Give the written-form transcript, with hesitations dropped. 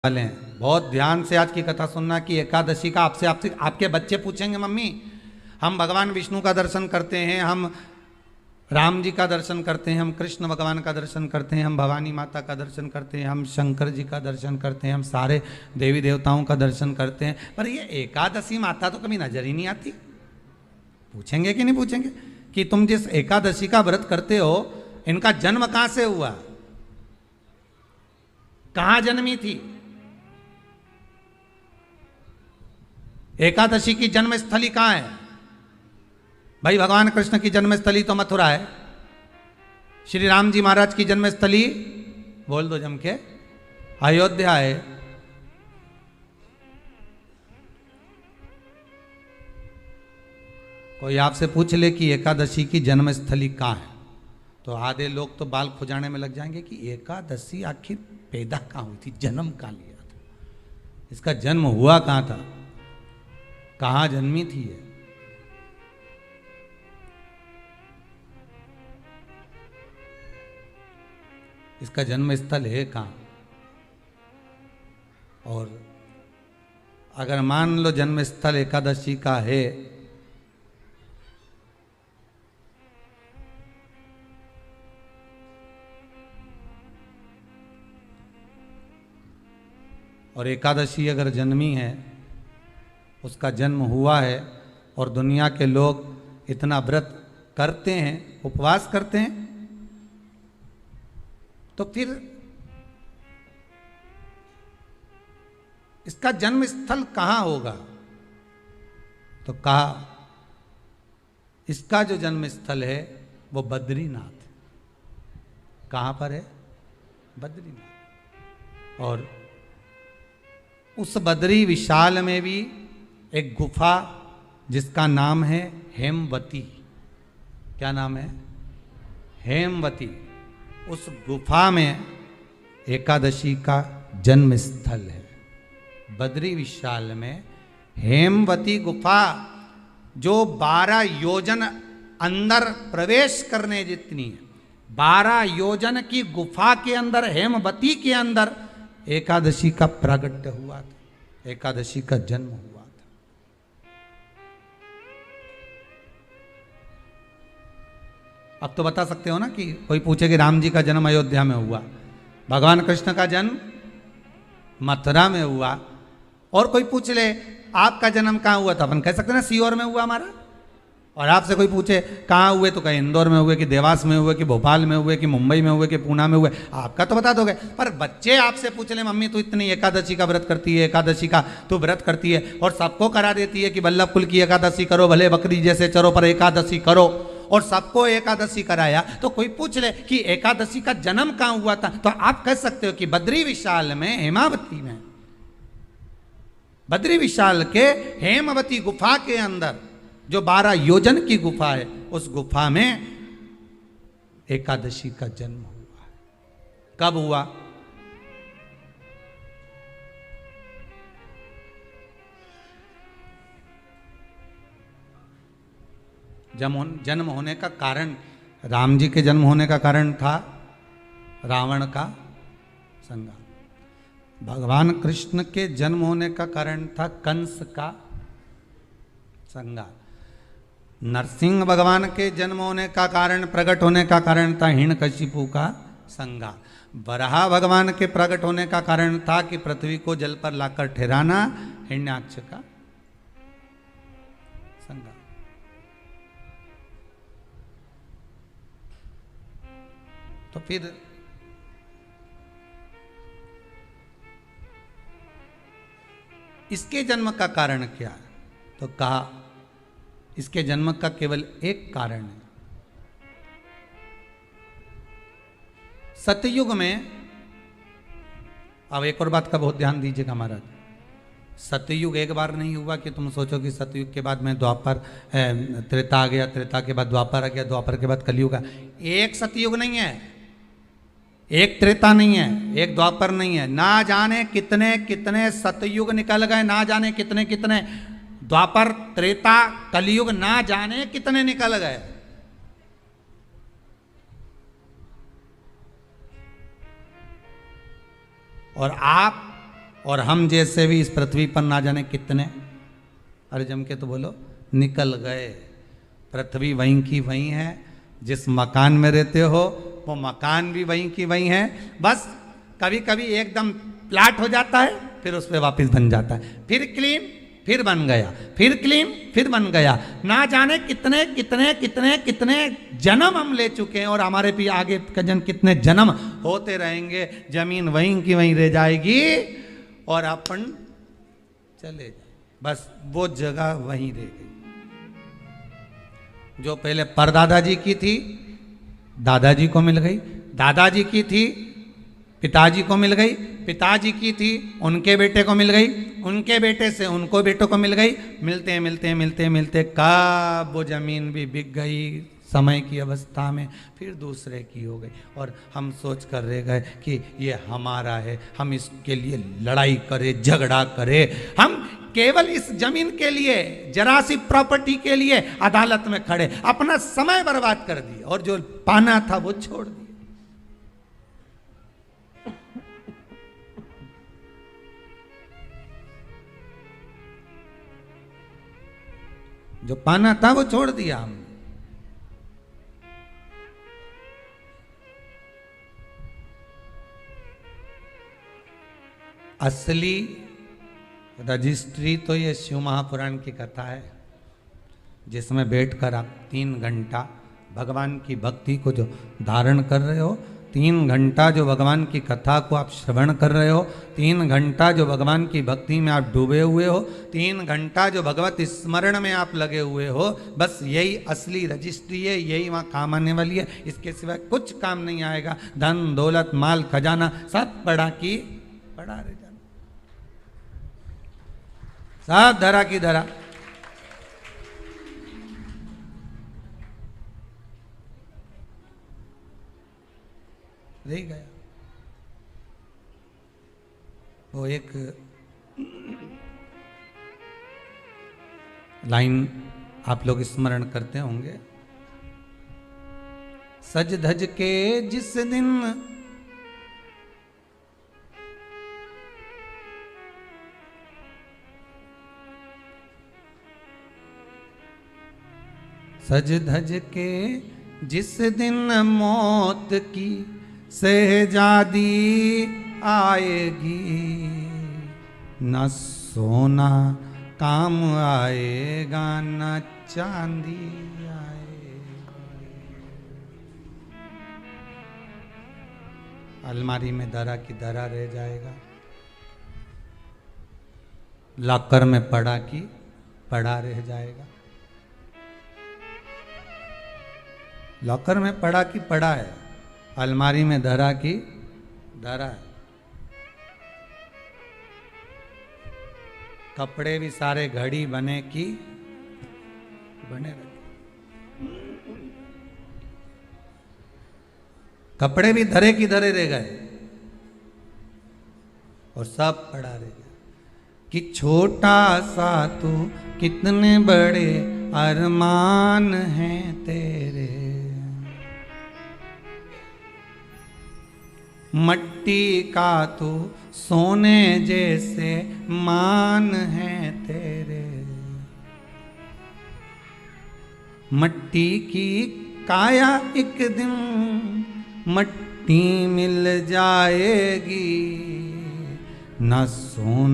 वाले हैं। बहुत ध्यान से आज की कथा सुनना कि एकादशी का आपसे आपसे आपके बच्चे पूछेंगे, मम्मी हम भगवान विष्णु का दर्शन करते हैं, हम राम जी का दर्शन करते हैं, हम कृष्ण भगवान का दर्शन करते हैं, हम भवानी माता का दर्शन करते हैं, हम शंकर जी का दर्शन करते हैं, हम सारे देवी देवताओं का दर्शन करते हैं, पर ये एकादशी माता तो कभी नजर ही नहीं आती। पूछेंगे कि नहीं पूछेंगे कि तुम जिस एकादशी का व्रत करते हो इनका जन्म कहां से हुआ, कहां जन्मी थी? एकादशी की जन्मस्थली कहां है? भाई भगवान कृष्ण की जन्मस्थली तो मथुरा है, श्री राम जी महाराज की जन्मस्थली बोल दो जम के अयोध्या है। कोई आपसे पूछ ले कि एकादशी की जन्मस्थली कहां है तो आधे लोग तो बाल खुजाने में लग जाएंगे कि एकादशी आखिर पैदा कहां हुई थी, जन्म कहां लिया था, इसका जन्म हुआ कहां था, कहां जन्मी थी ये? इसका जन्म स्थल है कहां? और अगर मान लो जन्म स्थल एकादशी का है और एकादशी अगर जन्मी है, उसका जन्म हुआ है और दुनिया के लोग इतना व्रत करते हैं, उपवास करते हैं, तो फिर इसका जन्म स्थल कहां होगा? तो कहा इसका जो जन्म स्थल है वो बद्रीनाथ। कहां पर है? बद्रीनाथ। और उस बद्री विशाल में भी एक गुफा जिसका नाम है हेमवती। क्या नाम है? हेमवती। उस गुफा में एकादशी का जन्म स्थल है। बद्री विशाल में हेमवती गुफा जो 12 योजन अंदर प्रवेश करने जितनी है, 12 योजन की गुफा के अंदर, हेमवती के अंदर एकादशी का प्रागट्य हुआ था, एकादशी का जन्म हुआ था। अब तो बता सकते हो ना कि कोई पूछे कि राम जी का जन्म अयोध्या में हुआ, भगवान कृष्ण का जन्म मथुरा में हुआ, और कोई पूछ ले आपका जन्म कहाँ हुआ था, अपन कह सकते ना सीहोर में हुआ हमारा। और आपसे कोई पूछे कहाँ हुए तो कहीं इंदौर में हुए, कि देवास में हुए, कि भोपाल में हुए, कि मुंबई में हुए, कि पूना में हुए, आपका तो बता दोगे। पर बच्चे आपसे पूछ ले मम्मी तू इतनी एकादशी का व्रत करती है, एकादशी का तू व्रत करती है और सबको करा देती है कि वल्लभ कुल की एकादशी करो, भले बकरी जैसे चरो पर एकादशी करो, और सबको एकादशी कराया, तो कोई पूछ ले कि एकादशी का जन्म कहाँ हुआ था, तो आप कह सकते हो कि बद्री विशाल में, हेमावती में, बद्री विशाल के हेमवती गुफा के अंदर जो 12 योजन की गुफा है, उस गुफा में एकादशी का जन्म हुआ। कब हुआ? जन्म होने का कारण, राम जी के जन्म होने का कारण था रावण का संहार। भगवान कृष्ण के जन्म होने का कारण था कंस का संहार। नरसिंह भगवान के जन्म होने का कारण, प्रकट होने का कारण था हिरण्यकशिपु का संहार। वराह भगवान के प्रकट होने का कारण था कि पृथ्वी को जल पर लाकर ठहराना, हिरण्याक्ष का संहार। तो फिर इसके जन्म का कारण क्या है? तो कहा इसके जन्म का केवल एक कारण है। सतयुग में, अब एक और बात का बहुत ध्यान दीजिएगा महाराज, सतयुग एक बार नहीं हुआ कि तुम सोचो कि सतयुग के बाद में द्वापर, त्रेता आ गया, त्रेता के बाद द्वापर आ गया, द्वापर के बाद कलयुग। एक सतयुग नहीं है, एक त्रेता नहीं है, एक द्वापर नहीं है, ना जाने कितने कितने सतयुग निकल गए, ना जाने कितने कितने द्वापर, त्रेता, कलयुग, ना जाने कितने निकल गए। और आप और हम जैसे भी इस पृथ्वी पर ना जाने कितने, अरे जम के तो बोलो, निकल गए। पृथ्वी वहीं की वहीं है, जिस मकान में रहते हो वो मकान भी वहीं की वहीं है। बस कभी कभी एकदम प्लाट हो जाता है, फिर उस पर वापस बन जाता है, फिर क्लीन, फिर बन गया, फिर क्लीन, फिर बन गया। ना जाने कितने कितने कितने कितने जन्म हम ले चुके हैं, और हमारे भी आगे का जन्म कितने जन्म होते रहेंगे। जमीन वहीं की वहीं रह जाएगी और अपन चले जाए, बस वो जगह वहीं रह गई। जो पहले परदादाजी की थी, दादाजी को मिल गई, दादाजी की थी, पिताजी को मिल गई, पिताजी की थी, उनके बेटे को मिल गई, उनके बेटे से उनको बेटों को मिल गई। मिलते मिलते मिलते मिलते कब वो जमीन भी बिक गई समय की अवस्था में, फिर दूसरे की हो गई, और हम सोच कर रह गए कि ये हमारा है, हम इसके लिए लड़ाई करें, झगड़ा करें। हम केवल इस जमीन के लिए, जरा सी प्रॉपर्टी के लिए अदालत में खड़े, अपना समय बर्बाद कर दिए, और जो पाना था वो छोड़ दिया। जो पाना था वो छोड़ दिया हमने। असली रजिस्ट्री तो ये शिव महापुराण की कथा है, जिसमें बैठकर आप 3 घंटा भगवान की भक्ति को जो धारण कर रहे हो, 3 घंटा जो भगवान की कथा को आप श्रवण कर रहे हो, 3 घंटा जो भगवान की भक्ति में आप डूबे हुए हो, 3 घंटा जो भगवत स्मरण में आप लगे हुए हो, बस यही असली रजिस्ट्री है, यही वहाँ काम आने वाली है। इसके सिवाय कुछ काम नहीं आएगा। धन दौलत माल खजाना सब पड़ा की पड़ा रह जाना, सब धरा की धरा। रह गया। वो एक लाइन आप लोग स्मरण करते होंगे, सज धज के जिस दिन सज धज के जिस दिन मौत की शहजादी आएगी, न सोना काम आएगा न चांदी आएगा। अलमारी में धरा की धरा रह जाएगा, लॉकर में पड़ा की पड़ा रह जाएगा। लॉकर में पड़ा की पड़ा है, अलमारी में धरा की धरा है। कपड़े भी सारे घड़ी बने की बने रहे, कपड़े भी धरे की धरे रह गए और सब पड़ा रह गया। कि छोटा सा तू कितने बड़े अरमान हैं तेरे, मट्टी का तो सोने जैसे मान है तेरे। मट्टी की काया एक दिन मट्टी मिल जाएगी, न सोना